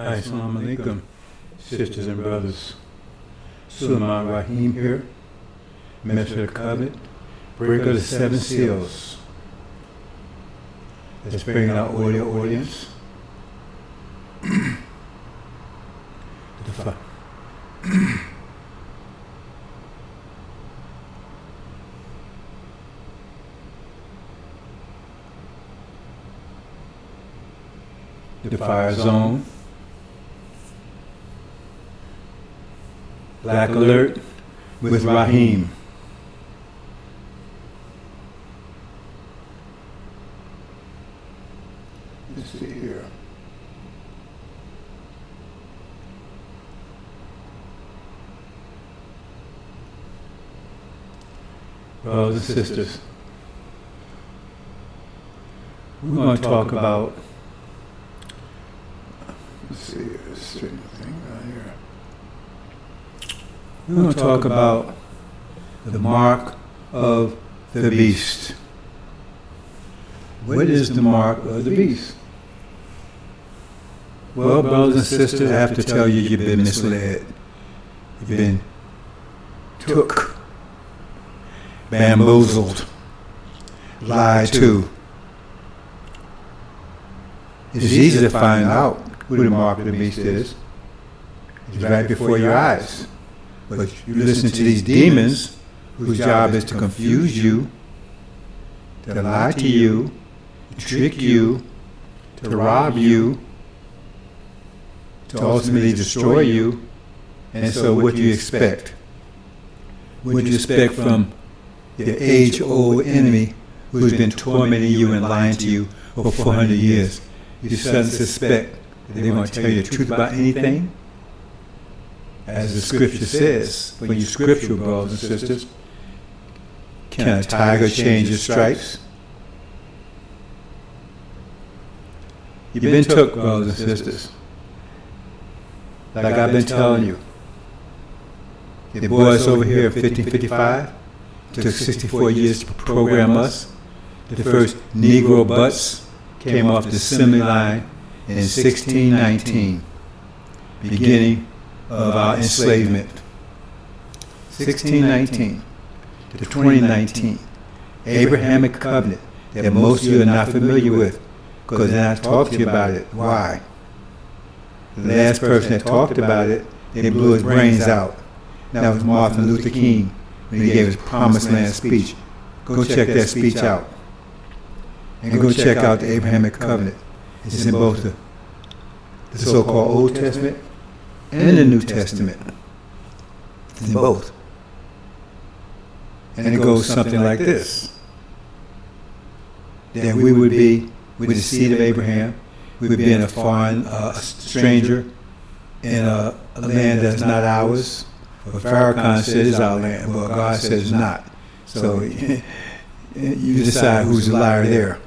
Assalamu alaikum, sisters and brothers. Sulaiman Rahim here, Minister of the Covenant, breaker of the seven seals. Let's bring our audio audience. The fire zone. Black alert with Rahim. Let's see here. Brothers and sisters, we're going to talk about, let's see, this thing right here. We're going to talk about the mark of the beast. What is the mark of the beast? Well, brothers and sisters, I have to tell you, you've been misled. You've been took, bamboozled, lied to. It's easy to find out who the mark of the beast is. It's right before your eyes. But you listen to these demons whose job is to confuse you, to lie to you, to trick you, to rob you, to ultimately destroy you. And so what do you expect? What do you expect from your age-old enemy who's been tormenting you and lying to you for 400 years? You suddenly suspect that they're going to tell you the truth about anything? As the scripture says, for you scriptural brothers and sisters, can a tiger change his stripes? You've been took, brothers and sisters. Like I've been telling you. The boys over here in 1555 took 64 years to program us. The first Negro butts came off the assembly line in 1619, beginning of our enslavement. 1619 to 2019, Abrahamic covenant that most of you are not familiar with, because then I talked to you about it. Why? The last person that talked about it, they blew his brains out. That was Martin Luther King when he gave his Promised Land speech. Go check that speech out. And go check out the Abrahamic covenant. It's in both the so-called Old Testament and the New Testament. It's in both. And it goes something like this. That we would be with the seed of Abraham. We would be in a foreign, a stranger in a land that's not ours. But Farrakhan says it's our land, but God says it's not. So you decide who's the liar there.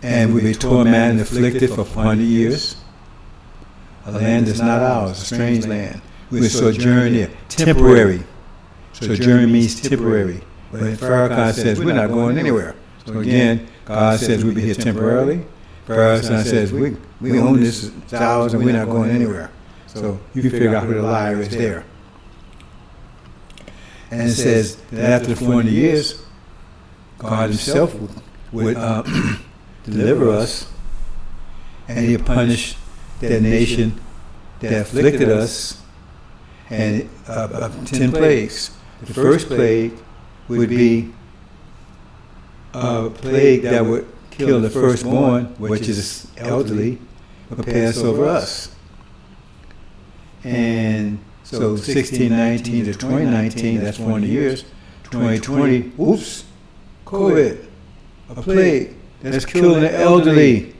And we'd be tormented and afflicted for 400 years. A land that's not ours, a strange land. We would sojourn there, temporary. Sojourn means temporary. But Farrakhan says we're not going anywhere. So again, God says we'll be here temporarily. Farrakhan says we own this, it's ours, and we're not going anywhere. So you can figure out who the liar is there. And it says that after the 400 years, God himself would deliver us, and he'll punish that nation that afflicted us, and 10 plagues. The first plague would be a plague that would kill the firstborn, which is elderly, but pass over us. And so 1619 to 2019, that's 400 years. 2020, oops, COVID, a plague that's killing the elderly,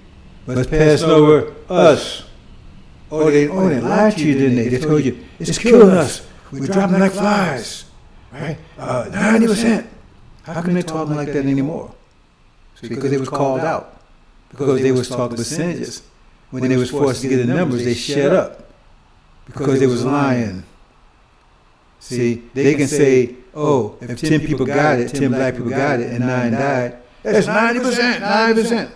but it's passing over us. Oh, they lied to you, didn't they? They told you, it's killing us. We're dropping like flies, right? 90%. How can they talk like that anymore? Because they was called out. Because they was talking percentages. When they was forced to get the numbers, they shut up. Because they was lying. See, they can say, oh, if 10 people got it, 10 black people got it, and 9 died, that's 90%, 90%.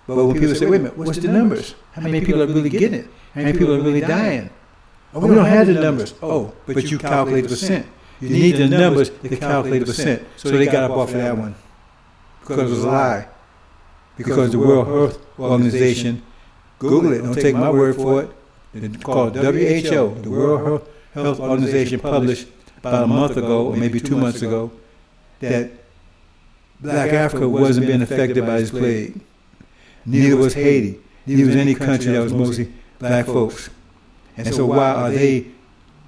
But when people say, wait a minute, what's the numbers? how many people are really getting it? How many people are really dying? Oh, we don't have the numbers. Oh, but you calculate the percent. You need the numbers to calculate the percent. So they got up off of that one because it was a lie. Because the World Health Organization, Google it, don't take my word for it. It's called WHO, the World Health Organization, published about a month ago, or maybe 2 months ago, that Black Africa wasn't being affected by this plague. Neither was Haiti. Neither was any country that was mostly black folks. And so why are they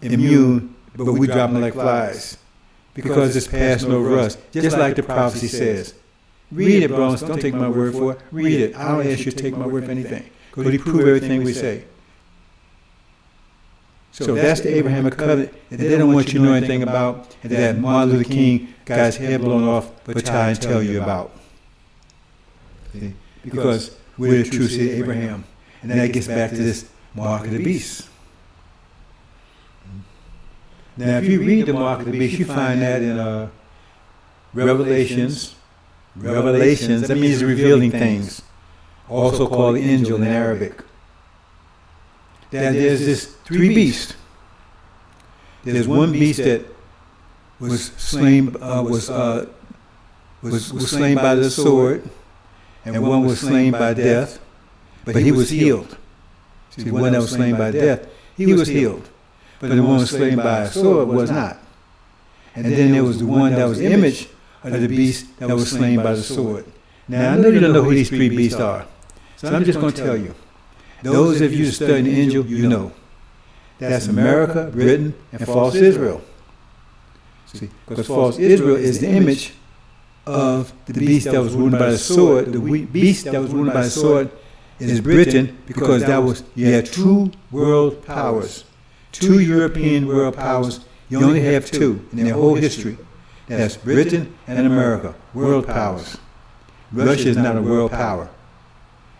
immune, but we drop them like flies? Because it's past no rust, just like the prophecy says. Read it, bros. Don't take my word for it. Read it. I don't ask you to take my word for anything. Because we prove everything we say. So that's the Abrahamic covenant that they don't want you to know anything about, and that Martin Luther King got his head blown off but try and tell you about. See? Because we're the true seed of Abraham. And that gets back to this mark of the beast. Now, if you read the mark of the beast, you find that in Revelations, that means revealing things, also called the angel in Arabic. That there's this three beasts. There's one beast that was slain was slain by the sword, and one was slain by death, but he was healed. See, the one that was slain by death, he was healed, but the one was slain by a sword was not. And then there was the one that was the image of the beast that was slain by the sword. Now, I know you don't know who these three beasts are, so I'm just going to tell you. Those of you who study the angel, you know. That's America, Britain, and false Israel. See, because false Israel is the image of the beast that was ruled by the sword. The beast that was ruled by the sword is Britain, because you had two world powers, two European world powers. You only have two in their whole history. That's Britain and America, world powers. Russia is not a world power.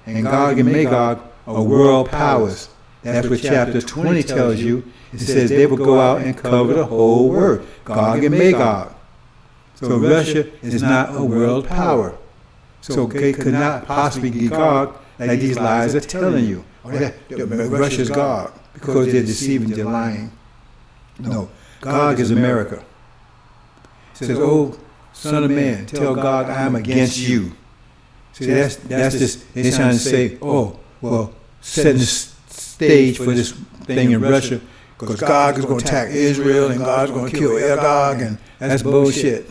And Gog and Magog are world powers. That's what chapter 20 tells you. It says they will go out and cover the whole world. Gog and Magog. So Russia is not a world power. So they could not possibly be Gog like these lies are telling you. Russia's Gog, because they're deceiving, they're lying. No, Gog is America. It says, oh, son of man, tell Gog I am against you. See, that's just, they're trying to say, oh, well, setting the stage for this thing in Russia, because Gog is going to attack Israel and God's going to kill Gog, and that's bullshit.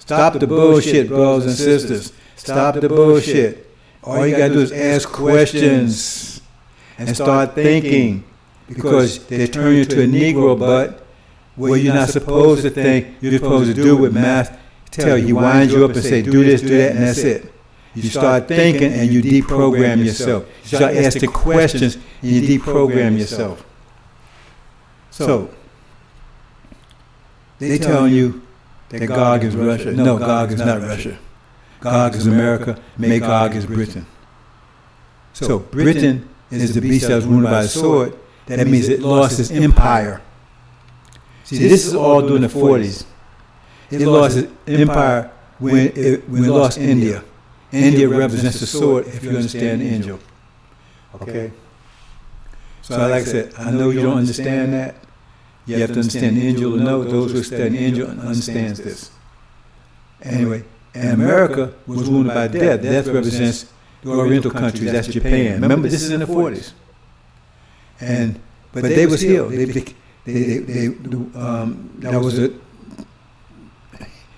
Stop the bullshit, brothers and sisters. Stop the bullshit. All you got to do is ask questions and start thinking, because they turn you to a Negro butt where you're not supposed to think, you're supposed to do what math tell you. He winds you up and say, do this, do that, and that's it. You start thinking and you deprogram yourself. You start asking questions and you deprogram yourself. So, they telling you that Gog is Russia. No, Gog is not Russia. Gog is America. Magog is Britain. So, Britain is the beast that was ruled by a sword. That means it lost its empire. See, this is all during the 40s. It lost its empire when it lost India. India represents the sword, if you understand the angel. Okay? So like I said, I know you don't understand that. You have to understand the angel to know. Those who study the angel understands this. Anyway, and America was ruled by death. Death represents the Oriental countries. That's Japan. Remember, this is in the 40s. But they was healed. That was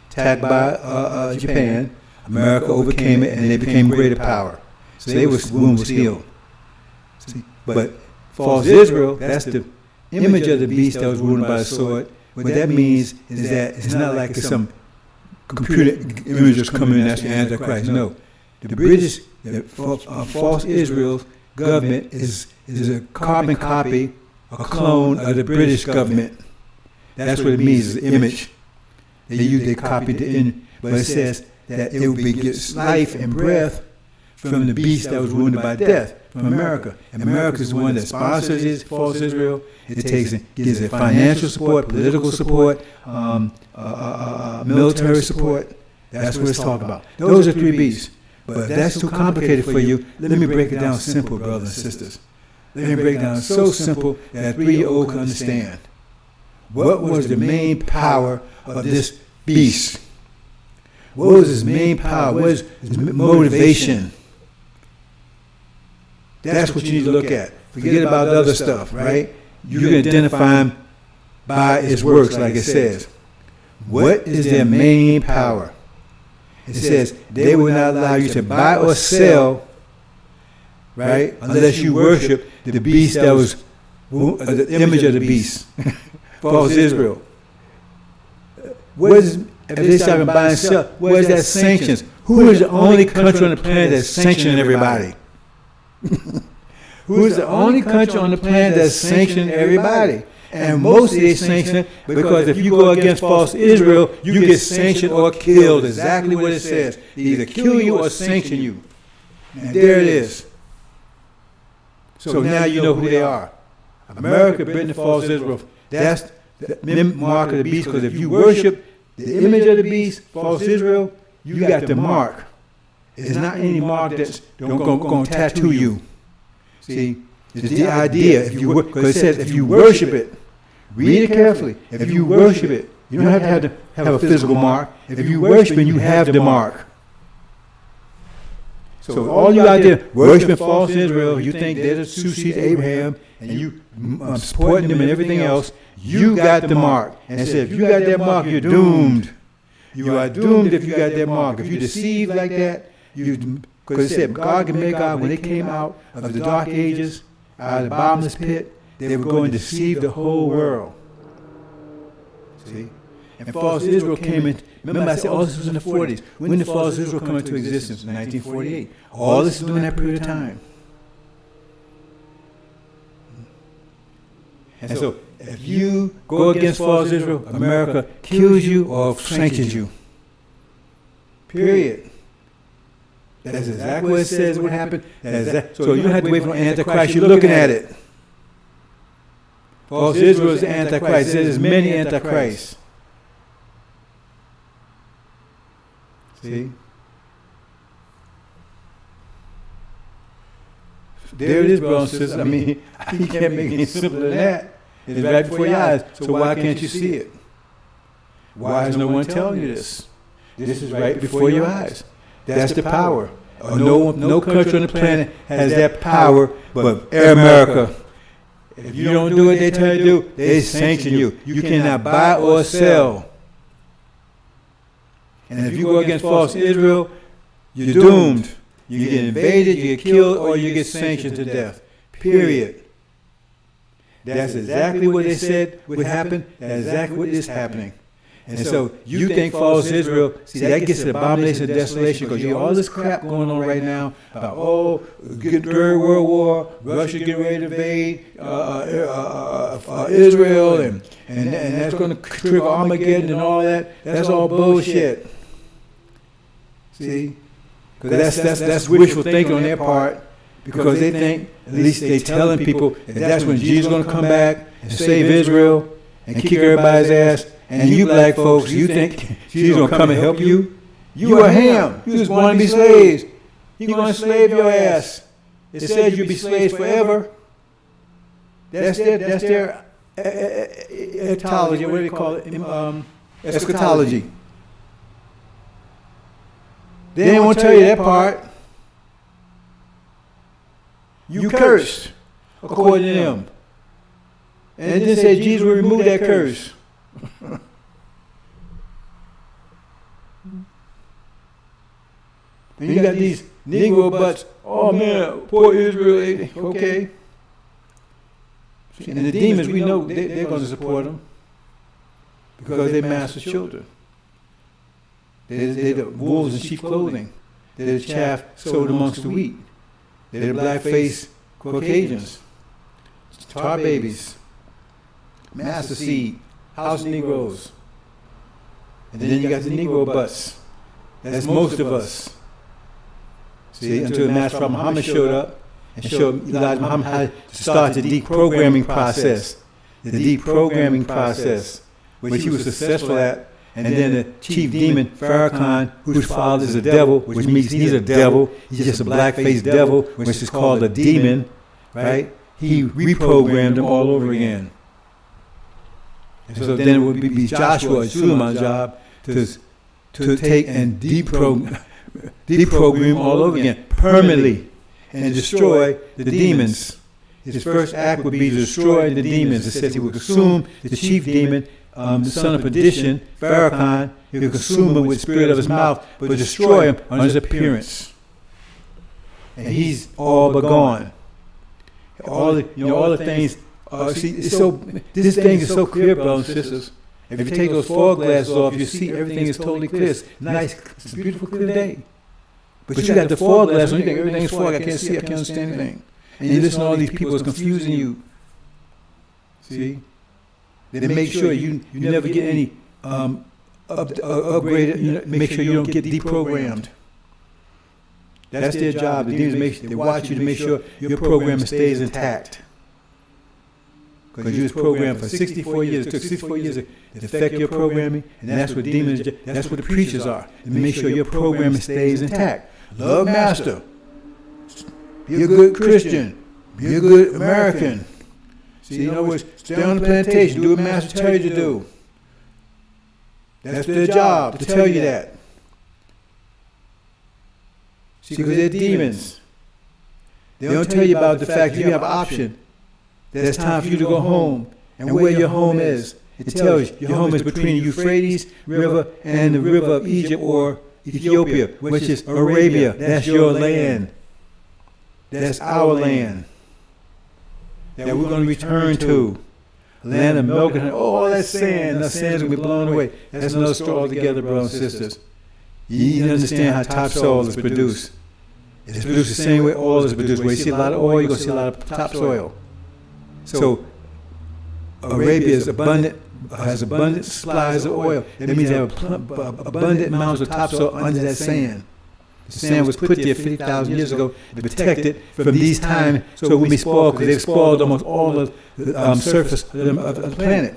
attacked by Japan. America overcame it, and they became greater power. So wound was healed. See? But false Israel, that's the image of the beast that was ruled by the sword. What that means is that it's not like it's some computer image that's coming in, that's the Antichrist. No. The false Israel's government is a carbon copy, a clone of the British government. That's what it means, is the image. They copied the image, but it says that it will be gets life and breath from the beast that was wounded by death, from America. And America is the one that sponsors false Israel. It gives it financial support, political support, military support. That's what it's talking about. Those are three beasts. But if that's too complicated for you, let me break it down simple, brothers and sisters. Let me break it down so simple that a 3-year-old can understand. What was the main power of this beast? What was his main power? What was his motivation? That's what you need to look at. Forget about the other stuff, right? You can identify him by his works, like it says. What is their main power? It says they will not allow you to buy or sell, right, unless you worship the beast that was the image of the beast. False Israel. If they start buying and sell, where is that sanctions? Who is the only country on the planet that's sanctioning everybody? Who is the only country on the planet that's sanctioning everybody? And most of they sanction it because if you go against false Israel, you get sanctioned or killed. Exactly what it says. They either kill you or sanction you. And there it is. So now you know who they are. America, Britain, and false Israel. That's the mark of the beast, because if you worship the image of the beast, false Israel, you got the mark. It's not any mark that's going to tattoo you. See, it's the idea. Because it says if you worship it, read it carefully. If you worship it, you don't have to have a physical mark. If you worship it, you have the mark. So all you out there worshiping false Israel, you think they're the succeed Abraham, and you supporting them and everything else, you got the mark. And it says if you got that mark, you're doomed. You are doomed if you got that mark. If you deceive like that, because it said God and MAGOG, when they came out of the dark ages, out of the bottomless pit, they were going to deceive the whole world. See? And false Israel came in. Remember I said all this was in the 40s. When did false Israel come into existence? In 1948. All this is during that period of time. And so if you go against false Israel, America kills you or sanctions you. Period. That's exactly what it says would happen. So you don't have to wait for Antichrist. You're looking at it. False Israel is the Antichrist. There's many Antichrists. See? There it is, brothers and sisters. I mean, you can't make it any simpler than that. It's right before your eyes. So why can't you see it? Why is no one telling you this? This is right before your eyes. That's the power. No country on the planet has that power but America. If you don't do what they tell you to do, they sanction you. You cannot buy or sell. And if you go against false Israel, you're doomed. You get invaded, you get killed, or you get sanctioned to death. Period. That's exactly what they said would happen. That's exactly what is happening. And so you think false Israel, see, that gets to the abomination of desolation, because you have all this crap going on right now about, Third World War, Russia getting ready to invade Israel, and that's going to trigger Armageddon and all that. That's all bullshit. See? Because that's wishful thinking on their part, because they think, at least they're telling people, that that's when Jesus is going to come back and save Israel and kick everybody's ass. And you black folks, you think she's going to come and help you? You are ham. You just want to be slaves. He's going to slave your ass. It says you'll be slaves forever. That's their etology. What do they call it? Eschatology. They didn't want to tell you that part. You cursed, according to them. And it didn't say Jesus will remove that curse. And you got these Negro butts. Oh man, poor Israel. Okay. And the demons, we know they're going to support them because they master children. They're the wolves in sheep clothing. They're the chaff sowed amongst the wheat. They're the black-faced Caucasians, tar babies, master seed, house Negroes. And then you got the Negro butts. That's most of us. See, until Master Prophet Muhammad showed up and showed Elijah Muhammad how to start the deprogramming process. The deprogramming process, which he was successful at. And then the chief demon, Farrakhan, whose father is a devil, which means he's a devil. He's just a black-faced devil, which is called a demon, right? He reprogrammed them all over again. And so then it would be Joshua and Suleiman's job to take and deprogram all over again, permanently, and destroy the demons. His first act would be to destroy the demons. It says he would consume the chief demon, the son of perdition, Farrakhan. He would consume him with the spirit of his mouth, but destroy him on his appearance. And he's all but gone. All the things. This thing is so clear, brothers and sisters. If you take those fog glasses off, you see everything is totally clear. It's nice, it's a beautiful, clear day. But you got the fog glasses on, you think everything's fog. I can't see, I can't understand anything. And you listen to all these people, it's confusing you. See? They make sure you never get any upgraded, make sure you don't get deprogrammed. That's their job. The demons they watch you to make sure your program stays intact. Because you was programmed for 64 years. It took 64 years to affect your programming, and that's what demons, that's what the preachers are. To make sure your programming stays intact. Love Master. Be a good Christian. Be a good American. See, in other words, stay on the plantation. Do what Master tells you to do. That's their job, to tell you that. See, because they're demons. They don't tell you about the fact you have an option. That it's time for you to go home. And where your home is. It tells you your home is between the Euphrates River and the river of Egypt or Ethiopia, which is Arabia. That's your land. That's our land. That we're going to return to. Land of milk and honey. Oh, all that sand. That sand's going to be blown away. That's another story altogether, brothers and sisters. You need to understand how topsoil is produced. It's produced the same way oil is produced. Where you see a lot of oil, you're going to see a lot of topsoil. So Arabia is has abundant supplies of oil. That means they have abundant amounts of topsoil under that sand. The sand was put there 50,000 years ago to protect it from these times so it wouldn't be spoiled, because they've spoiled almost all of the surface of the planet.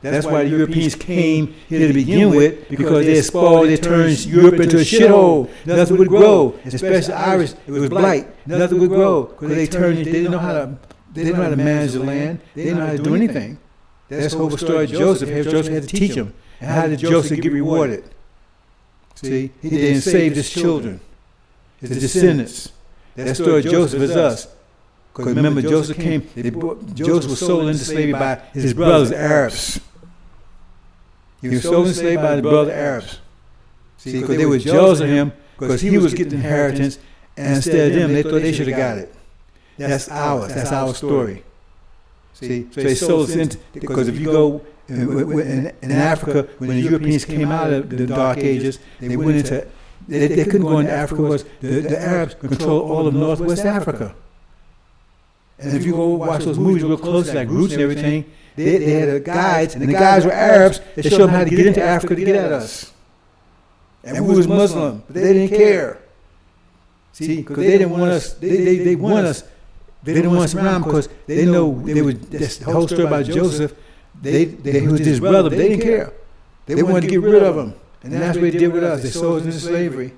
That's why the Europeans came here to begin with, because they spoiled, they turned Europe into a shithole. Nothing would grow, especially Irish. It was blight. Nothing would grow because they didn't know how to manage the land. They didn't know how to do anything. That's the whole story of Joseph. Joseph had to teach them. And how did Joseph get rewarded? See, he didn't save his children, his descendants. That story of Joseph is us. Because remember, Joseph Joseph was sold into slavery by his brothers, Arabs. He was sold into slavery by his brother Arabs. See, because they were jealous of him, because he was getting inheritance, and instead of them, they thought they should have got it. That's ours. That's our story. See, so they sold us into, because if you go in Africa, when the Europeans came out of the Dark Ages, they went into, they couldn't go into Africa because the Arabs controlled all of Northwest Africa. And if you go watch those movies real close, like Roots and everything, they had guides, and the guides were Arabs that showed them how to get into Africa to get at us. And we was Muslim, but they didn't care. See, because they didn't want us, they want us. They didn't want us around because they know they would. The whole story about Joseph, he was his brother, but they didn't care. They wanted to get rid of him, and that's what they did with us. They sold us into slavery.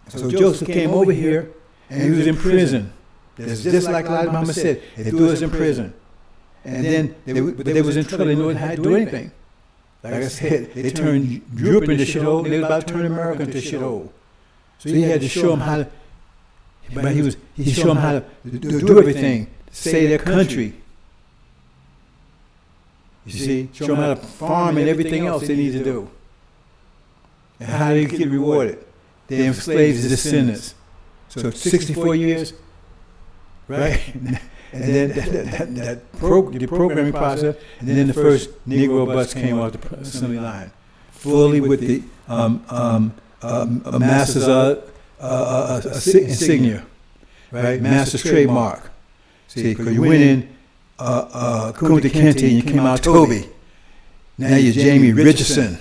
So Joseph came over here, and he was in prison. That's just like Elijah Muhammad said. They threw us in prison, and then they was in trouble. They didn't know how to do anything. Like I said, they turned Europe into a shithole, and they were about to turn America into a shithole. So he had to show them how to. But he showed them how to do everything, save their country. You see, show them how to farm and everything else they need to do. And how they get rewarded. They enslaved his descendants. So 64 years, right? And then the programming process, and then the first Negro bus came off the assembly line, fully with the master's insignia, right? Master's trademark. See, because you went in Kunta Kinte and you came out Toby. Now you're Jamie Richardson.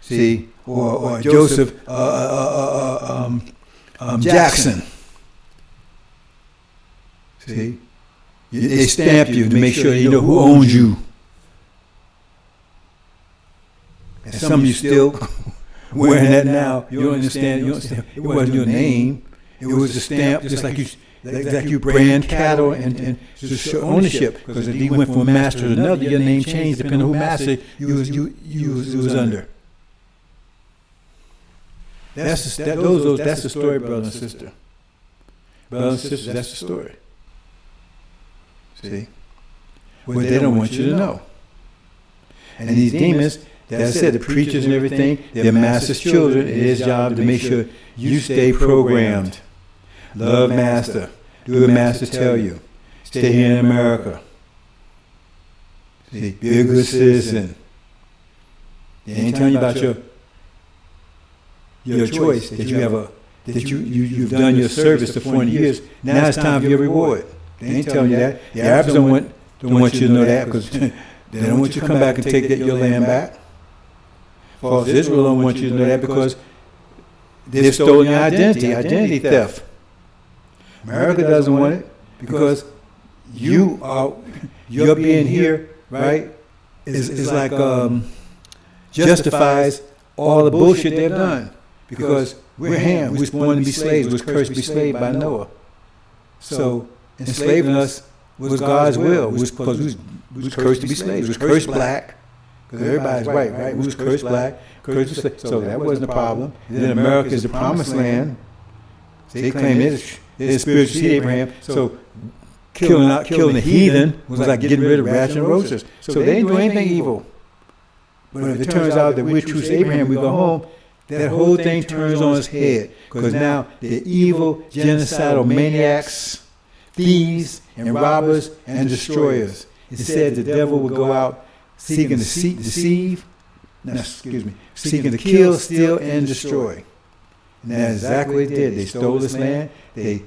See, or Joseph Jackson. See, they stamp you to make sure you know who owns you. some of you still wearing that now. You don't understand. You don't understand. It wasn't your name. It was a stamp, just like you brand cattle and to show ownership. Because if you went from a master to another, your name changed depending on who master you was under. That's the story, brother and sister. Brothers and sisters, that's the story. See? Well, they don't want you to know. And these demons, that I said, the preachers and everything, they're master's children. It is his job to make sure you stay programmed. Love master. Do what master tell you. Stay here in America. See, be a good citizen. They ain't telling you about your choice, that you have you've done your service for 400 years. Now it's time for your reward. They ain't telling you that. The Arabs don't want you to know that, because they don't want you to come back and take your land back. False Israel don't want you to know that, because they've stolen your identity theft. America doesn't want it, because your being here, right, is like justifies all the bullshit they've done. Because we're Ham, we was born to be slaves, we was cursed to be slaved by Noah. So enslaving us was God's will. We was cursed to be slaves. We was cursed black, because everybody's white, right? We was cursed black, cursed to be slaves. So that wasn't a problem. And then America is the promised land. They claim it's spiritual seed Abraham. So killing the heathen was like getting rid of rational roasters. So they didn't do anything evil. But if it turns out that we're true to Abraham, we go home, that whole thing turns on its head. Because now they're evil, genocidal maniacs, thieves, and robbers, and destroyers. It said the devil would go out seeking to seeking to kill, steal, and destroy. And that's exactly what they did. They stole this land, they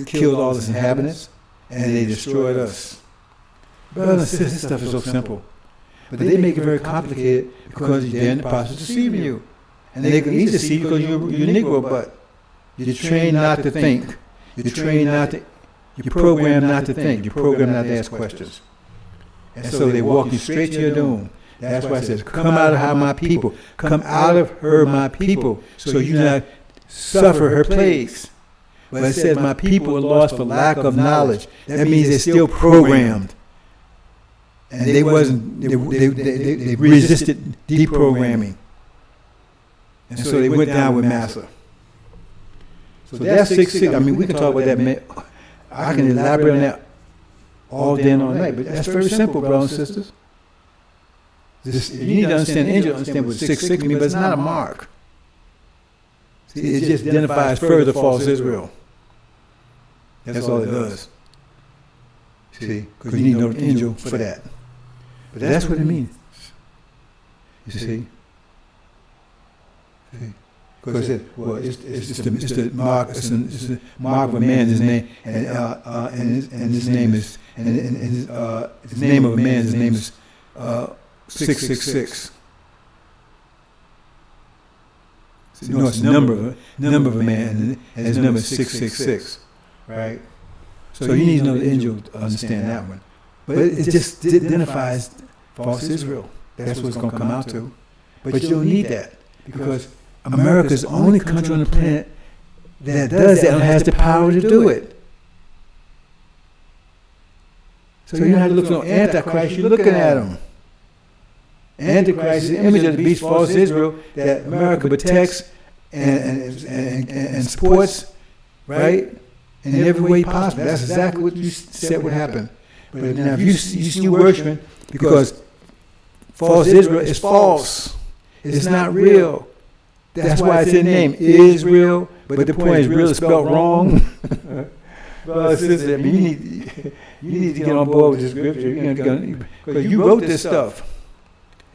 killed all its inhabitants, and they destroyed us. Brothers and sisters, this stuff is so simple. But they make it very complicated, because they're in the process of deceiving you. And they can easily deceive you because you're Negro, but you're trained not to think. You're programmed not to think. You're programmed not to ask questions. And so they walk you straight to your doom. That's why it says, come out of her, my people. Come out of her, my people, so you not suffer her plagues. But it says, my people are lost for lack of knowledge. That means they're still programmed. And they resisted deprogramming. And so they went down with Massa. So that's 6-6. I mean, we can talk about that. I can elaborate on that all day and all night. But that's very simple, brothers and sisters. You need to understand angel, understand what 6-6 means, but it's not a mark. See, it just identifies further false Israel. That's all it does. See, because you need to know the angel for that. But that's what it means. You see? Because it's the mark. It's the mark of a man. His name and his name is his name of a man. His name is 666. No, it's the number of a man, and his number is 666. Right. So you need to know the angel to understand that one. But it just identifies false Israel. That's what it's going to come out to. But you don't need that, because America is the only country on the planet that does that and has the power to do it. So you don't have to look for no Antichrist, you're looking at him. Antichrist is the image of the beast, false Israel, that America protects and supports, right? In every way possible. That's exactly what you said would happen. But now if you still worshiping, because false Israel is false. It's not real. That's why it's in the name. Israel, but the point is real is spelled wrong. Well, sister, I mean, you need to get on board with this scripture. Because you wrote this stuff.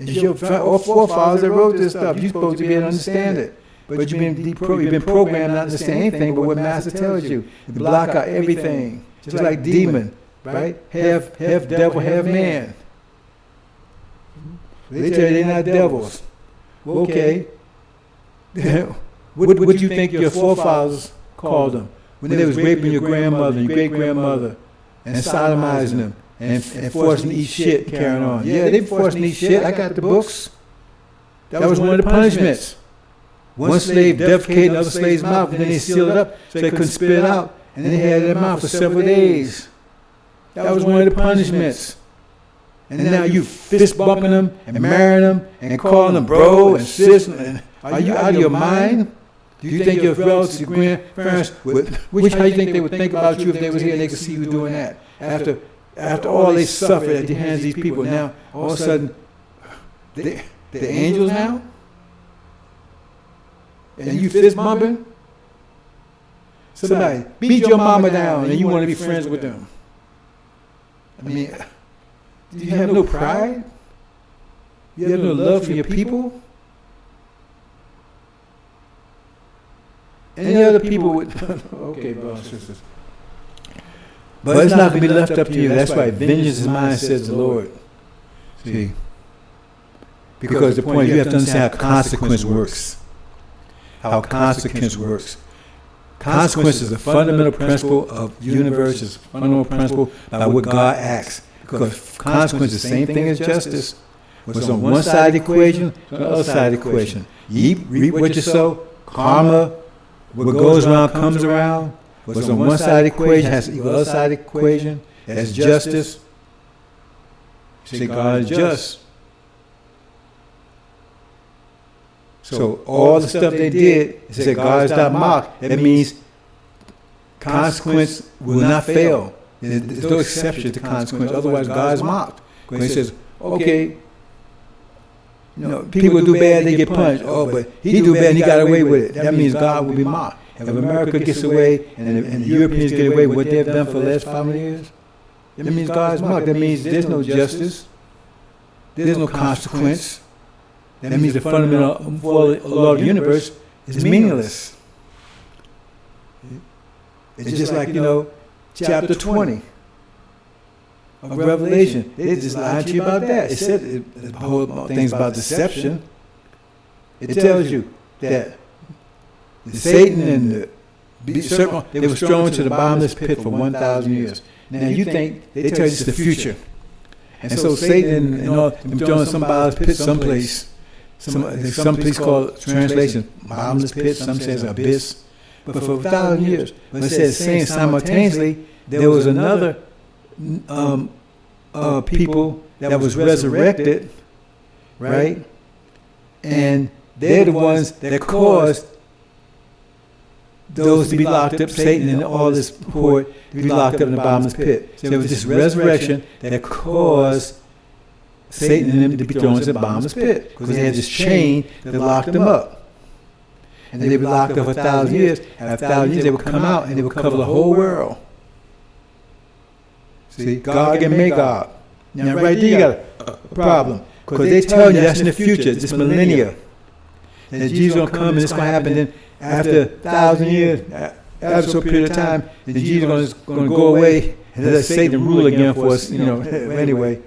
It's your forefathers that wrote this stuff. You're supposed to be able to understand it. But you've been programmed not to understand anything but what Master tells you. To block out everything. Just like demon, right? Half devil, half man. They tell you they're not devils. Well, okay. What do you think your forefathers called them? When they was raping your grandmother and your great-grandmother and sodomizing them and forcing to eat shit and carrying on. Yeah, they forcing to eat shit. I got the books. That was one of the punishments. One slave defecated another slave's mouth, and then they sealed it up so they couldn't spit it out. And then they had it in their mouth for several days. That was one of the punishments. And now you fist bumping them and marrying them and calling them bro and sis. Are you out of your mind? Do you think your relatives, your grandparents, how you think they would think about you if they was here and they could see you doing that? After all they suffered at the hands of these people, now all of a sudden, they're angels now? And you fist bumping? Somebody beat your mama down and you want to be friends with them. I mean, do you have no pride? You have no love for your people? Any other people would, okay, brothers and sisters. But it's not going to be left up to you. That's why vengeance is mine, says the Lord. See? Because the point, you have to understand how consequence works. How consequence works. Consequence is a fundamental principle of the universe, is a fundamental principle by what God acts. Because consequence is the same thing as justice. What's on one side of the equation, on the other side of the equation. You reap what you sow, karma. What goes around comes around. What's on one side of the equation has to equal the other side of the equation. That's justice. Say God is just. So all the stuff they did, it said God is not mocked. That means consequence will not fail. There's no exception to consequence. Otherwise, God is mocked. When he says, okay, people do bad, they get punished. Oh, but he do bad and he got away with it. That means God will be mocked. If America gets away and the Europeans get away with what they've done for the last 500 years, that means God is mocked. That means there's no justice. There's no consequence. That means the fundamental law of the universe is meaningless. It's just like, chapter 20 of Revelation. They just lied to you about that. It said the whole things about deception. It tells you that Satan and the serpent, they were thrown into the bottomless pit for 1,000 years. Now you think they tell you it's the future. And so Satan and all, them thrown in some bottomless pit someplace. Some place called translation bottomless pit, some says abyss. But for 1,000 years, when it says saying simultaneously, there was another people that was resurrected, right? And they're the ones that caused those to be locked up, Satan and all this horde to be locked up in the bottomless pit. So there was this resurrection that caused Satan and them to be thrown into the bottomless pit because they had this chain that locked them up. And they were locked up for 1,000 years. After 1,000 years, they would come out and they would cover the whole world. See, Gog and Magog. Now, right there, you got a problem. Because they tell you that's in the future, this millennia. That Jesus is going to come and it's going to happen. Then after 1,000 years, after a period of time, then Jesus is going to go away and let Satan rule again for us, anyway.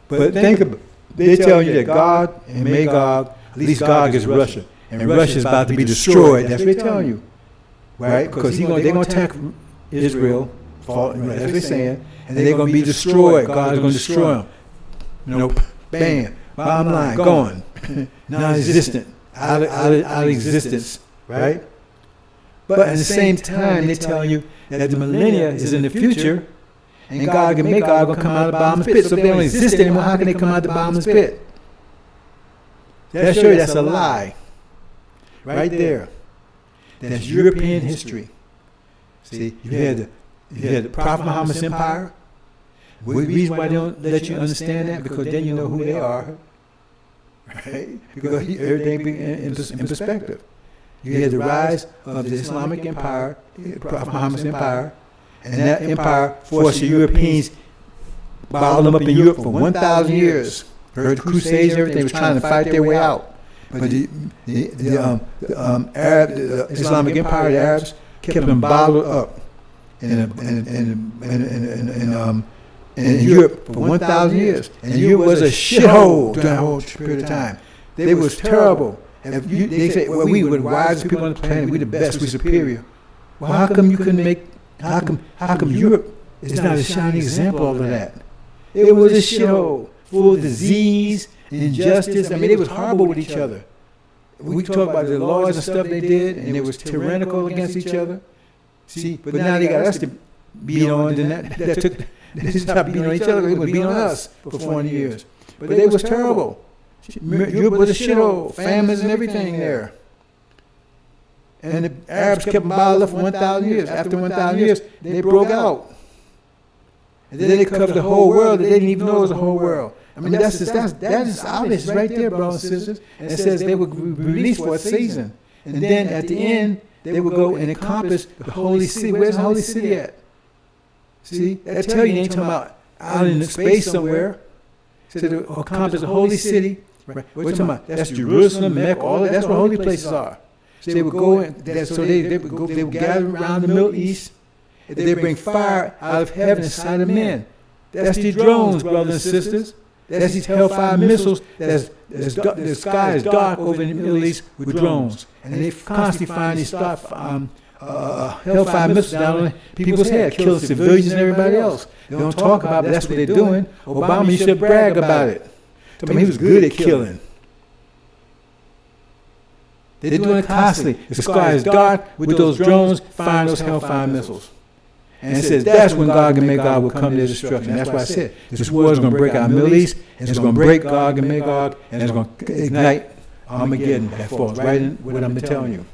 But think about it. They tell you that Gog and Magog, at least Gog is Russia. And Russia is about to be destroyed. That's what they're telling you. Right? Because they're going to attack Israel. That's what they're saying. And they're going to be destroyed. God is going to destroy them. Bam. Bottom line, gone. Non-existent. Out of existence. Right? But at the same time, they're telling you that the millennia is in the future. And God and Magog are going to come out of the bottomless pit. So if they don't exist anymore, how can they come out of the bottomless pit? That shows you that's a lie. Right there. That's European history. See, you had the Prophet Muhammad's empire. The reason why they don't let you understand that, because then you know who they are. Right? Because everything be in perspective. You had the rise of the Islamic empire, Prophet Muhammad's empire, and that empire forced the Europeans, bottled them up in Europe for 1,000 years. Heard the Crusades and everything, was trying to fight their way out. But the Islamic empire, the Arabs, kept them bottled up in Europe for 1,000 years. And Europe was a shithole during that whole period of time. They was terrible. They say, well, we were the wisest people on the planet. We're the best. We're superior. Well, how come you couldn't make? How come Europe is not a shining example of that? It was a shithole, full of disease injustice. I mean, they was horrible with each other. We talk about the laws and stuff they did, and it was tyrannical against each other. See, but now they got us to beat on, then that took, they stopped beating on each other, they would beat on us for 400 years. But they was terrible. Europe was a shithole, famines and everything there. And the Arabs kept them bottled up for 1,000 years. After 1,000 years, they broke out. And then they covered the whole world that they didn't even know it was the whole world. I mean, that is obvious right there, brothers and sisters. And it says they would be released for a season. And then at the end, they would go and encompass the holy city. Where's the holy city at? See, that tell you, they ain't talking about out in space somewhere. So they encompass the holy city. Right. We're talking about, that's Jerusalem, Mecca, all that. That's where holy places are. So they would go, they would gather around the Middle East. They bring fire out of heaven inside of men. That's these drones, brothers and sisters. That's these hellfire missiles. The sky is dark over in the Middle East with drones. And they constantly find these hellfire missiles down on people's head, killing civilians and everybody else. They don't talk about it, but that's what they're doing. Obama used to brag about it. I mean, he was good at killing. They're doing it constantly. The sky is dark with those drones firing those hellfire missiles. And it says that's when Gog and Magog will come to their destruction. That's why I said this war is going to break out in the Middle East, and it's going to break Gog and Magog, and it's going to ignite Armageddon. That falls right in what I'm telling you.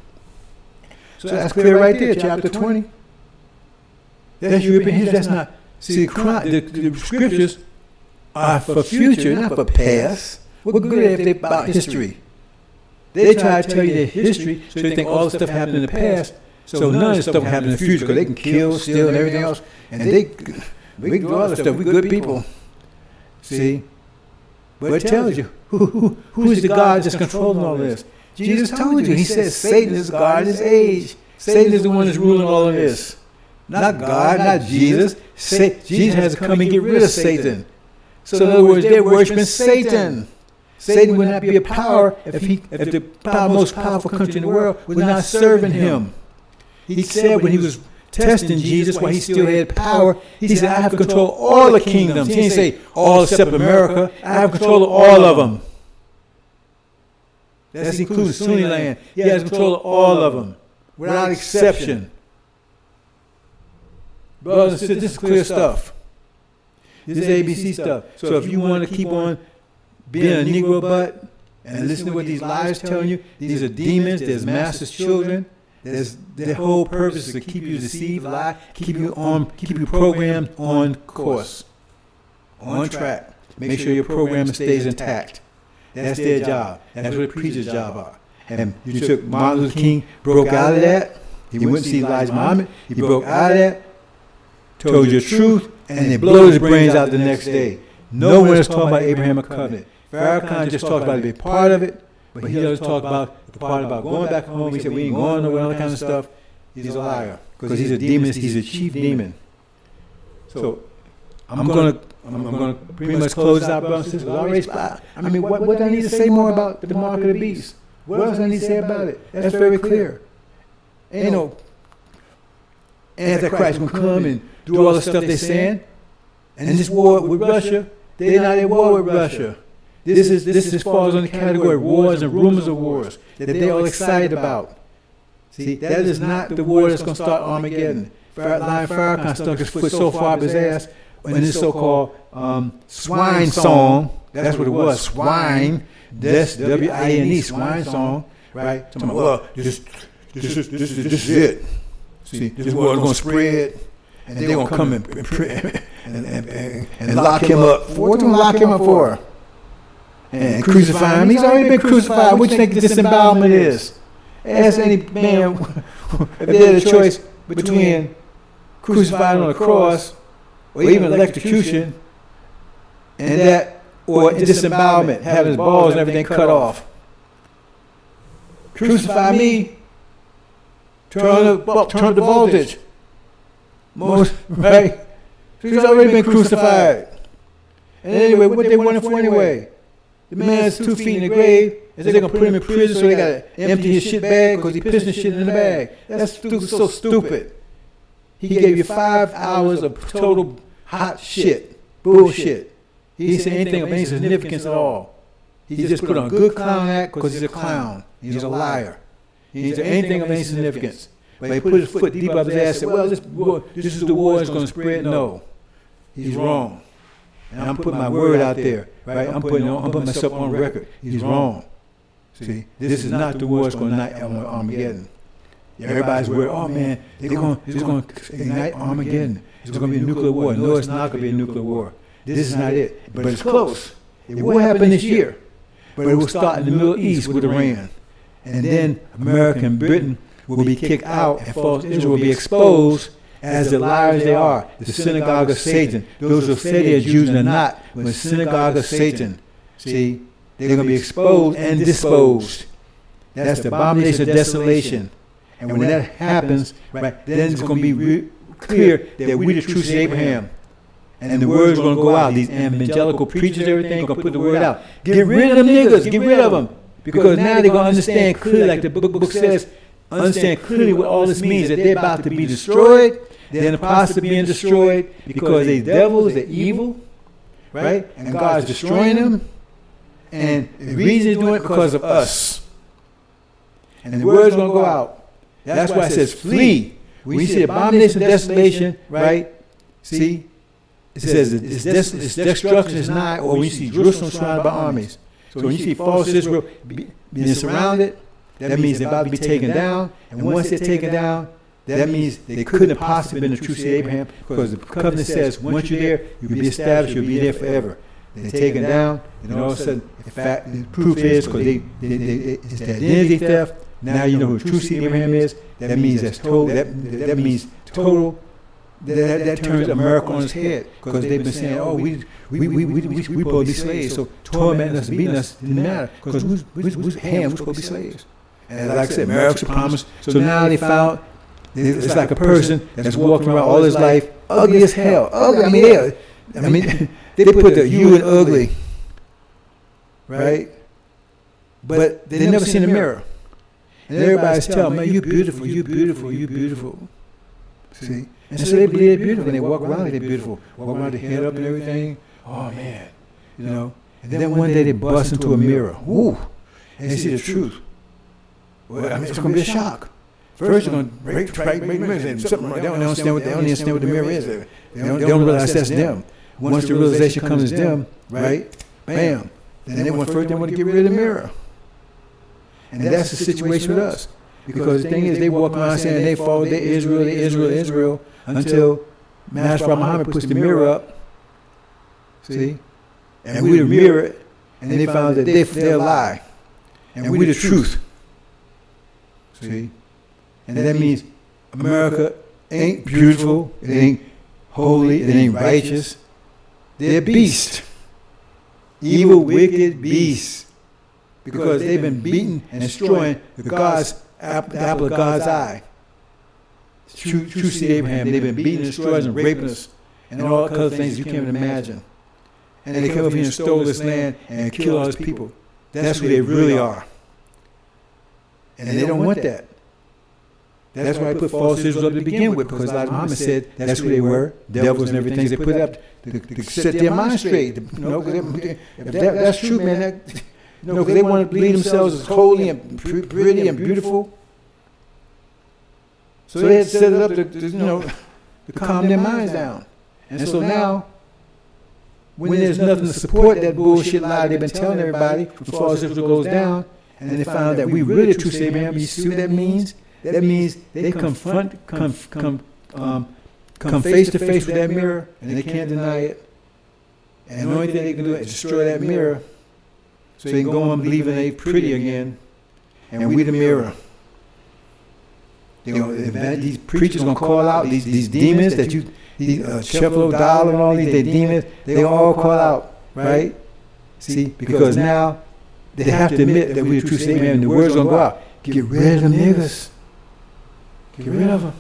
So that's clear right there, chapter 20. That's European history. That's not. See, the scriptures are for future, not for past. What good if they about history? They try to tell you their history, so they think all the stuff happened in the past. So none of this stuff will happen in the future because they can kill, steal, and everything else. And we can do all this stuff. We're good people. See? But it tells you who's the God that's controlling all this. Jesus told you. He says Satan is God in his age. Satan is the one that's ruling all of this. Not God, not Jesus. Jesus has to come and get rid of Satan. So in other words, they're worshiping Satan. Satan would not be a power if the most powerful country in the world was not serving him. He said when he was testing Jesus while he still had power, he said, I have control of all the kingdoms. He didn't say all except America. I have control of all of them. That includes Sunni land. He has control of all of them, without exception. Brothers and sisters, this is clear stuff. This is ABC stuff. So if you want to keep on being a Negro butt and listen to what these liars telling you, these are demons, there's master's children. Their whole purpose is to keep you deceived, lie, keep you programmed on course, on track. Make sure your program stays intact. That's their job. That's what the preacher's job are. And you took Martin Luther King, broke out of that. He went to see Elijah Muhammad. He broke out of that, told you the truth, and they blow his brains out the next day. No one is talking about Abrahamic covenant. Farrakhan just talked about it being part of it, but he doesn't talk about the part about going back home. He said we ain't going nowhere, all that kind of stuff. He's a liar because he's a demon. He's a chief demon. So I'm gonna pretty much close out, brothers and sisters. I mean, what do I need to say more about the mark of the beast? What else I need to say about it? That's very clear. Ain't no Antichrist gonna come and do all the stuff they're saying. And this war with Russia, they're not at war with Russia. This falls on the category of wars and rumors of wars that they're all excited about. See, that is not the war that's going to start Armageddon. Lion Farrakhan stuck his foot so far up his ass in this so-called swine song. That's what it was, swine. That's W-I-N-E, swine song, right? So, well, this is it. See, this war is going to spread, and they're going to come and lock him up. What do you lock him up for? And crucify him. He's already been crucified. What do you think disembowelment is? Ask any man if they had a choice between crucified on a cross or even electrocution and that, or disembowelment, having his balls and everything cut off. Crucify me. Turn up the voltage. Right? So he's already been crucified. And anyway, what they want him for anyway? The man's 2 feet in the grave, and they're going to put him in prison so they got to empty his shit bag because he pissed his shit in the bag. That's so stupid. He gave you 5 hours of total hot shit, bullshit. He didn't say anything of any significance at all. He just put on a good clown act because he's a clown. He's a liar. He didn't do anything of any significance. But he put his foot deep up his ass and said, well, this is the war that's going to spread. No, he's wrong. And I'm putting my word out there, right? I'm putting myself on record. He's wrong. See, this is not the war that's going to ignite Armageddon. Everybody's worried, oh man, this is going to ignite Armageddon. It's going to be a nuclear war. No, it's not going to be a nuclear war. This is not it. But it's close. It will happen this year. But it will start in the Middle East with Iran. And then America and Britain will be kicked out, and false Israel will be exposed as the liars they are, the synagogue of Satan. Those who say they're Jews and are not, but the synagogue of Satan. See, they're going to be exposed and disposed. That's the abomination of desolation. And when that happens, right, then it's going to be clear that we the true seed of Abraham. And the word's going to go out. These evangelical preachers, everything, going to put the word out. Get rid of them niggas. Get rid of them. Because now they're going to understand clearly, like the book says, understand clearly what all this means, that they're about to be destroyed. They're in the process of being destroyed because they're devils, they're evil, right? And God's destroying them. And the reason they're doing it because of us. And the word's going to go out. That's why it says flee. When you see abomination of desolation, right? See? It says its destruction is nigh, or when you see Jerusalem surrounded by armies. So when you see false Israel being surrounded, that means they're about to be taken down. And once they're taken down, that means they couldn't have possibly been the true seed of Abraham, because the covenant says once you're there, you'll be established, you'll be there forever. They're taken down, and all of a sudden, in fact, the proof is because it's the identity theft. Now you know who the true seed of Abraham is. That means that's total. That means total. That turns America on its head, because they've been saying, "Oh, we supposed to be slaves, so tormenting us, beating us didn't matter, because we're supposed to be slaves." And like I said, America's promised. So now they found it's like a person that's walking around all his life, ugly as hell, ugly. I mean, they put the "you" in ugly, right? But they never seen a mirror, and everybody's telling, "Man, you beautiful, you beautiful, you beautiful." See. And so they believe they're beautiful. When they walk around, they're beautiful. Walk around, their head up and everything. Oh, man. You know. And then one day they bust into a mirror. Woo. And they see the truth. Well, I mean, it's going to be a shock. First, they're going to break the mirror. They don't understand what the mirror is. They don't realize that's them. Once the realization comes as them, right? Bam. Then they want to get rid of the mirror. And that's the situation with us. Because the thing is, they walk around saying they follow Israel, until Master Muhammad puts the mirror up, see? And we the mirror, and they found that they're a lie. And we the truth, see? And that means America ain't beautiful, it ain't holy, it ain't righteous. They're beasts. Evil, wicked beasts. Because they've been beaten and destroying the apple of God's eye. True seed Abraham. They've been beating, destroying, and raping us, and all other things you can't even imagine. And they come over here and stole this land and kill all these people. That's who they really are. And they don't want that. That's why I put false Israel up to begin with, because like Muhammad said, that's who they were, devils and everything. They put it up to set their mind straight. If that's true, man. Because they want to believe themselves as holy and pretty and beautiful. So they had to set it up to calm their minds down. And so now, when there's nothing to support that bullshit lie they've been telling everybody, when false Israel goes down, and then they found out that we really true seed of Abraham, you see what that means? That means they come face to face with that mirror, and they can't deny it. And the only thing they can do is destroy that mirror, so they can go on believing they pretty again, and we the mirror. These preachers gonna call out these demons that these Cheflo Dollar and all these demons. They all call out, right? See, because now they have to admit that we the true seed of Abraham, and the word's gonna go out. Get rid of them niggas. Get rid of them.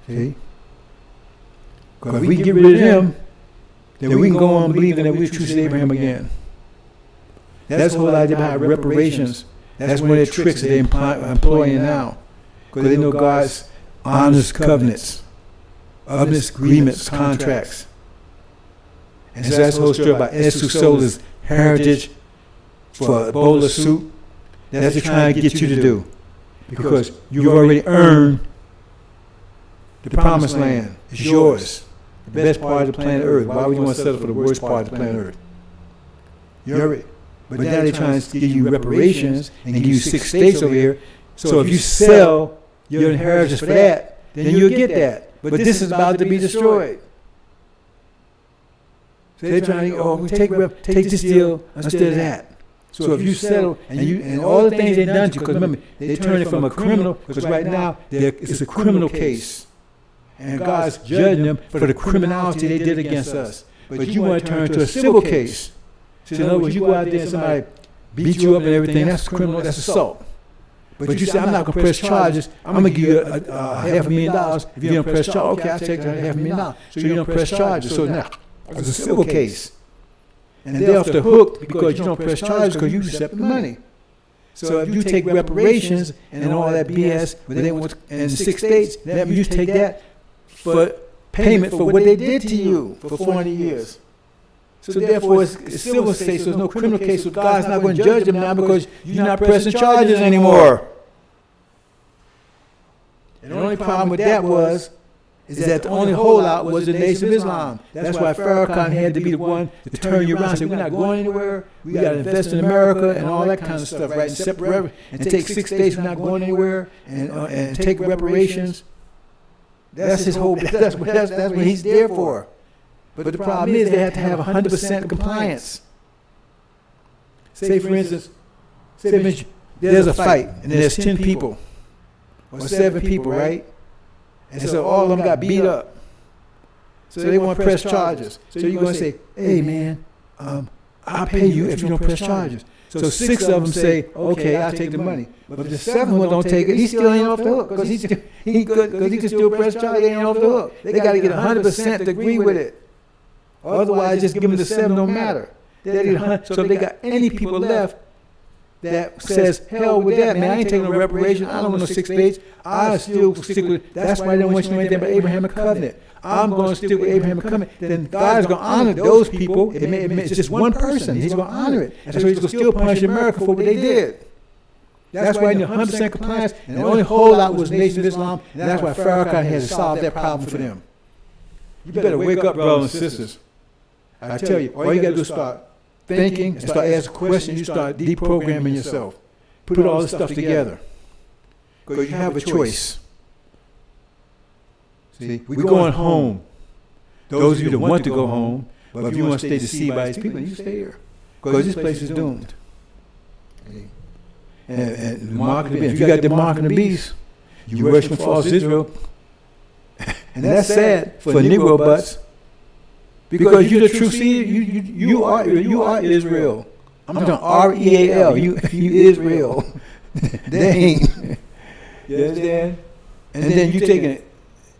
See? Because if we get rid of them, then we can go on believing that we're true seed of Abraham again. That's the whole idea behind reparations. That's one of the tricks they're employing now. Because they know God's honest covenants, honest agreements, contracts. And so that's the whole story about Esu Sola's heritage, for a bowl of soup. That's what they're trying to get you to do. Because you've already earned the promised land. It's yours. The best part of the planet Earth. Why would you want to settle for the worst part of the planet Earth? But now they're trying to give you reparations and give you 6 states over here. So if you sell your inheritance for that, then you'll get that. But this is about to be destroyed. So they're trying to take this deal instead of that. So if you settle and all the things they've done to you, because remember, they turn it from a criminal, because right now it's a criminal case. And God's judging them for the criminality they did against us. But you want to turn it to a civil case. So in other words, you go out there and somebody beat you up and everything, that's criminal, that's assault. But you say, I'm not going to press charges, I'm going to give you $500,000 if you don't press charges. Okay, I'll take that $500,000. So you don't press charges. So now, it's a civil case. And they're off the hook because you don't press charges because you accept the money. So if you take reparations and all that BS, in 6 states, that means you take that for payment for what they did to you for 400 years. So therefore, it's civil state, so there's no criminal case. So God's not going to judge them now because you're not pressing charges anymore. And the only problem with that is that the only holdout was the Nation of Islam. That's why Farrakhan had to be the one to turn you around and say, we're not going anywhere. We got to invest in America and all that kind of stuff, right? And take 6 states, we're not going anywhere, and take reparations. That's his whole. That's what he's there for. But the problem is they have to have 100% compliance. Say for instance, there's a fight and there's 10 people or 7 people, right? And so all of them got beat up. So they want to press charges. So you're going to say, hey man, I'll pay you if you don't press charges. So 6 of them say, okay, I'll take the money. But if the 7th one don't take it, he still ain't off the hook because he can still press charges. He ain't off the hook. They got to get 100% to agree with it. Otherwise, just give them the 7 don't matter. So if they got any people left that says, hell with that, man, I ain't taking no reparation, I don't want no 6 states, I still stick with, that's why they don't want you to know anything about Abrahamic covenant. I'm going to stick with Abrahamic covenant. Then God's going to honor those people. It's just one person. He's going to honor it. And so he's going to still punish America for what they did. That's why you need 100% compliance, and the only holdout was the Nation of Islam, and that's why Farrakhan had to solve that problem for them. You better wake up, brothers and sisters. I tell you, all you got to do is start thinking and start asking questions. You start deprogramming yourself. Put all this stuff together. Because you have a choice. See, we're going home. Those of you that want to go home, but if you want to stay deceived by these people, you stay here. Because this place is doomed. And the mark of the beast, if you got the mark of the beast, you worship false Israel. And that's sad for Negro butts. Because you're the true seed, you are Israel. I'm talking R-E-A-L. You Israel. They ain't. You understand? And then you taking it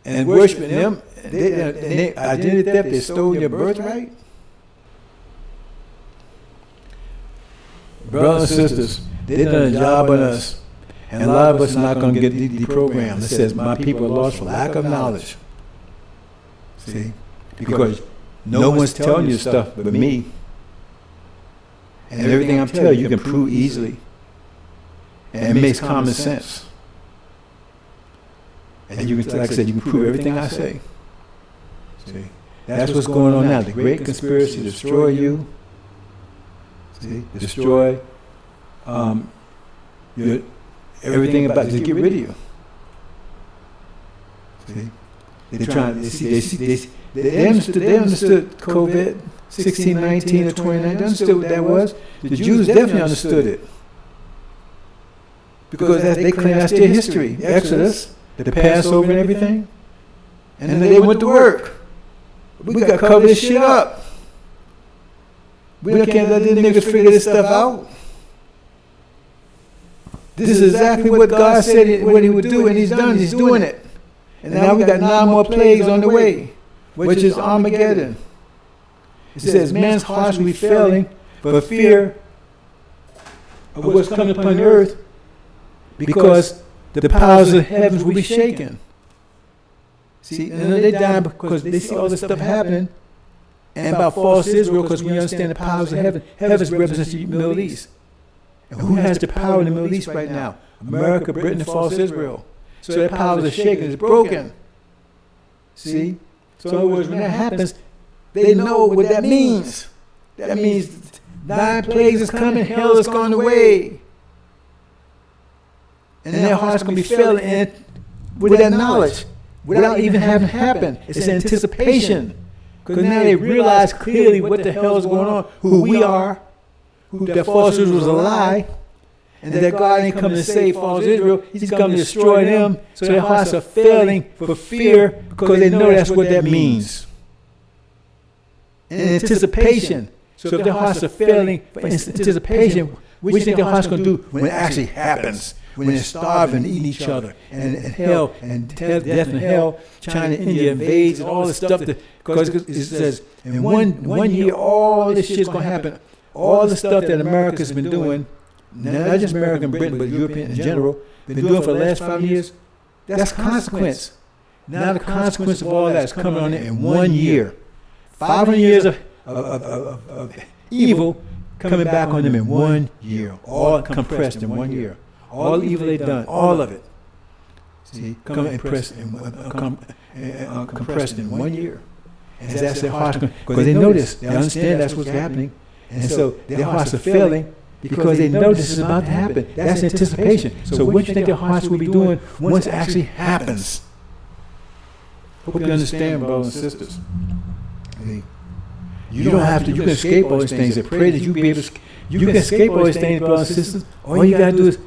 and worshiping them. They identity theft. They stole your birthright. Brothers and sisters, they done a job on us, and a lot of us are not going to get deprogrammed. It says my people are lost for lack of knowledge. See, because no one's telling you stuff but me. And everything I'm telling you can prove easily. And it makes common sense. And you can, like I said, you can prove everything I say. See? That's what's going on now. The great conspiracy to destroy you. See? Destroy everything about to get rid of you. See? They're trying. They understood COVID, 16, 19, or 29. They understood what that was. The Jews definitely understood it. Because they claim that's their history. Exodus, the Passover and everything. And then they went to work. We got to cover this shit up. We can't let these niggas figure this stuff out. This is exactly what God said what he would do, and he's done. He's doing it. And now we got 9 more plagues on the way, which is Armageddon. It says man's hearts will be failing for fear of what's coming upon the earth, because the powers of the heavens will be shaken. See, and they die because they see all this stuff happening, and about false Israel, because we understand the powers of heaven. Heaven represents the Middle East. And who has the power in the Middle East right now? America, Britain, and false Israel. So their powers are shaken, it's broken. See? So in other words, when that happens, they know what that means. That means 9 plagues is coming, hell is gone away. And their heart's going to be filled in with that knowledge without even having happened. It's anticipation. Because now they realize clearly what the hell is going on, who we are, who that false Israel was a lie, and that God ain't coming to save false Israel. He's coming to destroy them. So their hearts are failing for fear because they know that's what that means. And anticipation. So if their hearts are failing for anticipation, what do you think their heart's going to do when it actually happens? When they're starving, eating each other, and hell, and death and hell, China, India invades, and all this stuff. Because it says, in one year, all this shit's going to happen. All the stuff that America's been doing, not just America and Britain, but European in general, been doing for the last 5 years, that's consequence. Now the consequence of all that is coming on it in 1 year. 500 years of evil coming back on them in 1 year, all compressed in 1 year. All the evil they've done, all of it. See, compressed in 1 year. And that's their hearts, because they know this, they understand that's what's happening. And so their hearts are failing because they know this is about to happen. That's anticipation. So what do you think their hearts will be doing once it actually happens? Hope you understand, brothers and sisters. You don't have to, you can escape all these things. I pray that you be able to, you can escape all these things, brothers and sisters. All you got to do is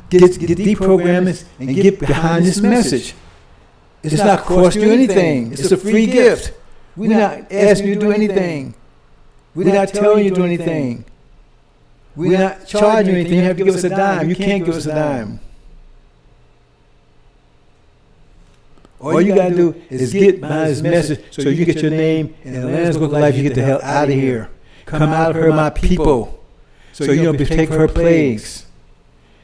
get deprogramming and get behind this message. It's not cost you anything. It's a free gift. We're not asking you to do anything. We're not telling you to do anything. We're not charging you anything. You have to give us a dime. You can't give us a dime. All you got to do is get behind this message so you get your name in the Lamb's Book of Life. You get the hell out of here. Come out of her, my people. So you don't take her plagues.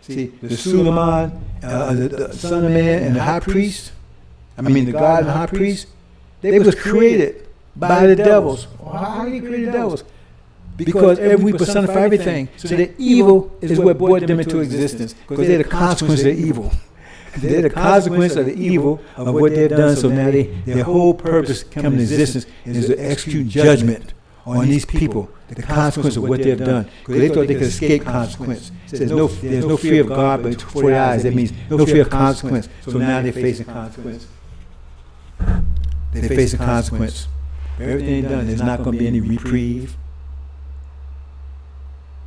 See, the Suleiman, the son of man, and the high priest, the God and the high priest, they was created by the devils. How did he create the devils? Because we personify everything. So the evil is what brought them into existence. Because they're the consequence of the evil. They're the consequence of the evil of what they've done. So now their whole purpose coming into existence is to execute judgment on these people. The consequence of what they've done. Because they thought they could escape consequence. There's no fear of God but for their eyes. That means no fear of consequence. So now they're facing consequence. They're facing consequence. For everything they've done, there's not going to be any reprieve.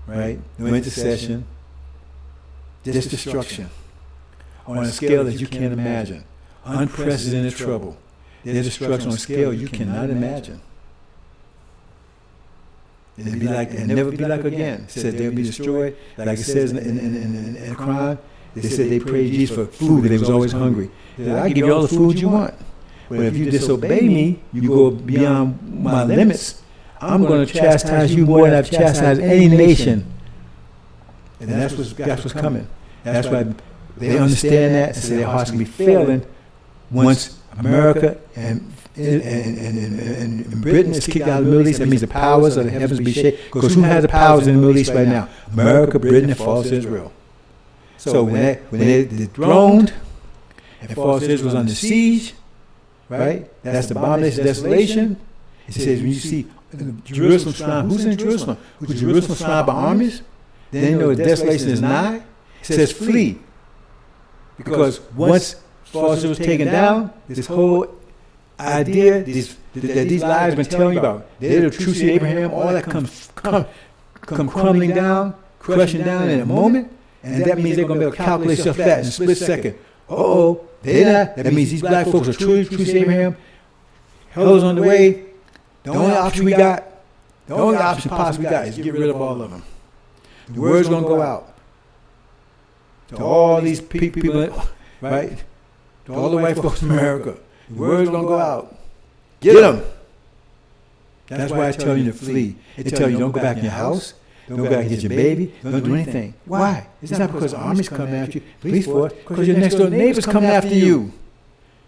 Right? No intercession. Just destruction. On a scale that you can't imagine. Unprecedented trouble. Their destruction on a scale you cannot imagine. It'll be like, and never be like again. It said they'll be destroyed. Like it says in the Quran, they said they prayed Jesus for food because they was always hungry. They said, I give you all the food you want. But if you disobey me, you go beyond my limits, I'm going to chastise you more than I've chastised any nation. And that's what's coming. That's why they understand that, and so their hearts can be failing once America and Britain is kicked out of the Middle East. That means the powers of the heavens be shaken. Because who has the powers in the Middle East right now? America, Britain, and false Israel. So when they're dethroned and false Israel is under siege, right? That's the abomination, desolation. It says when you see Jerusalem surrounded, who's in Jerusalem? Who's Jerusalem surrounded by armies? Then you know the desolation is nigh. It says flee. Because once false Israel was taken down, this whole idea that these lies have been telling you about, they're the true seed of Abraham, all that come crumbling down, crushing down in a moment, and that means they're going to be able to calculate stuff that in a split second. They're not. That means these black folks are true seed of Abraham. Hell is on the way. The only option possible we got is get rid of all of them. The word's going to go out to all these people, right? To all the white folks in America. The word's going to go out. Get them. That's why I tell you to flee. It tells you don't go back in your house. Don't go back and get your baby. Don't do anything. Why? It's not because the army's coming after you, police force, because your next door neighbor's coming after you.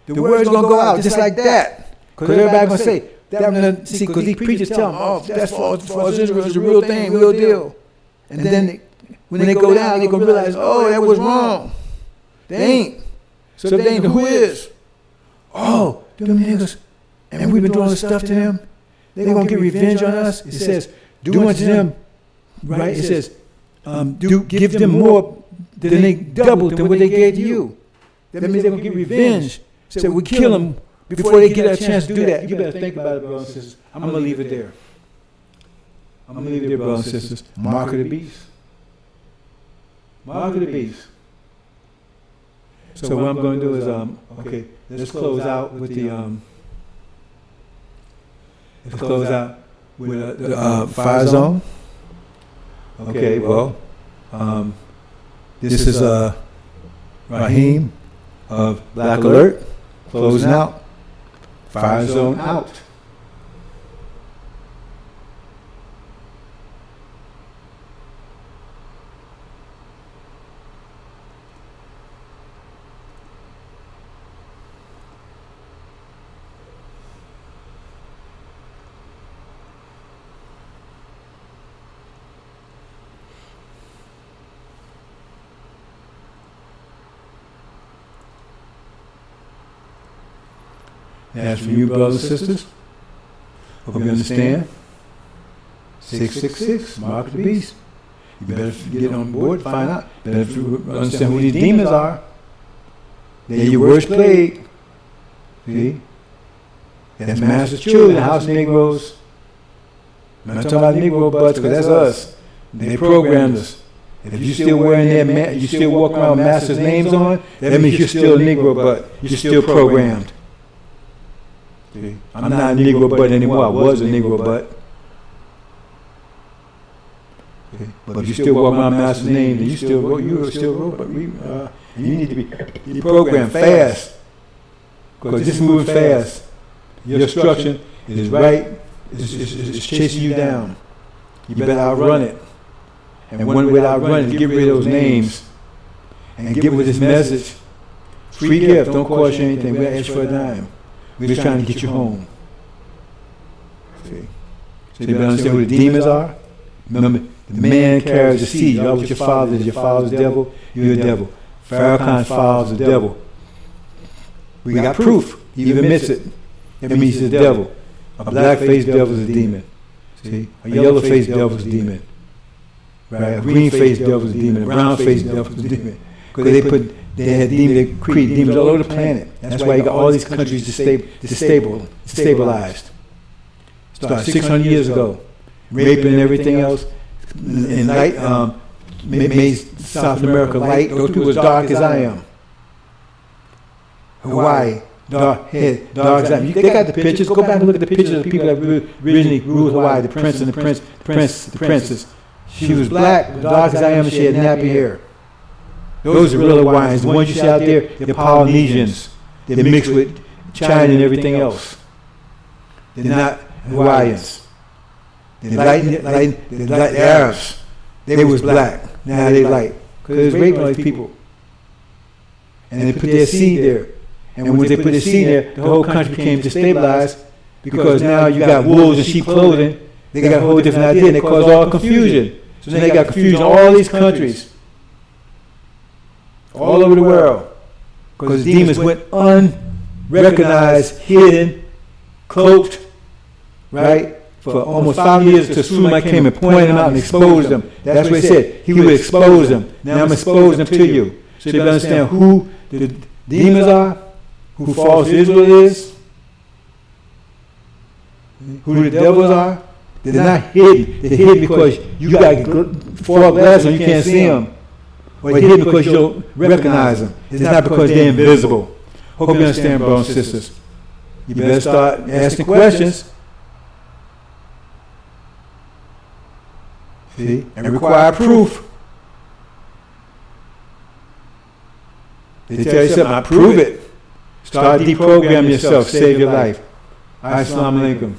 The word's going to go out just like that. Because everybody's going to say, see, because these preachers tell them, that's false Israel is the real thing, real deal. And then when they go down, they're going to realize, oh, that was wrong. They ain't. So if they ain't, who is? Oh, them niggas. And we've been doing this stuff to them. They're going to get revenge on us. It says, do unto them, right? It says, give them more than they double than what they gave to you. That means they're going to get revenge. So we kill them before they get a chance to do that. You better think about it, brothers and sisters. I'm going to leave it there. I'm going to leave it there, brothers and sisters. Mark of the beast. Mark of the beast. So what I'm going to do is, okay, let's close out with the, the fire zone. Okay, well, this is Raheem of Black Alert, closing out. Fire zone out. As for you, brothers and sisters, hope you understand. 666, mark the beast. You better get on board, find out. Better understand who these demons are. They're your worst plague. See? That's master's children, house Negroes. I'm not talking about Negro butts, because that's us. They programmed us. If you're still wearing you still walk around with master's names on, that means you're still a Negro butt. You're still programmed. I'm not a Negro butt anymore. I was a Negro butt. But if you still walk around master's name, then you are still but you need to be programmed fast. Because this is moving fast. Your instruction is right. It's chasing you down. You better outrun it. And one way to outrun it is get rid of those names and get with this message. Free gift, don't cost you anything. We'll ask for a dime. We're just trying to get you home. See? So you better understand who the demons are? Remember, the man carries the seed. You know what your father is. Your father's the devil, you're a devil. Farrakhan's father's the devil. We got proof. He even admits it. It means he's the devil. A black-faced devil is a demon. See? A yellow-faced devil is a demon. Right? A green-faced devil is a demon. A brown-faced devil is a demon. Because they had demons, they created demons all over the planet. That's why you got all these countries stabilized. Started 600 years ago. Raping and everything else. And light, made South America light. Those people as dark as I am. Hawaii, dark as I am. They got the pictures. Go back and look at the pictures of the people that originally ruled Hawaii. The prince and the princess. She was black, dark as I am, and she had nappy hair. Those are real Hawaiians. The ones you see out there, they're Polynesians. They're mixed with China and everything else. They're not Hawaiians. They're light Arabs. They was black. Now they light. Because they was raping all these people. And they put their seed there. And when they put their seed there, the whole country became destabilized because now you got wolves and sheep clothing. They got a whole different idea and they caused all confusion. So then they got confusion in all these countries. All over the world, because the demons went unrecognized, hidden, cloaked, right? For almost 5 years, till Suleiman came and pointed them out and exposed them. That's what he said. He would expose them. Now I'm exposing them to you. So you understand who the demons are, who false Israel is, who the devils are. They're not hidden. They're hidden because you got fog glass and you can't see them. Or they're hidden because you don't recognize them. It's not because they're invisible. Hope you understand, brothers and sisters. You better start asking questions. See? And require proof. They tell you something, prove it. Start deprogramming yourself, save your life. Assalamu alaikum.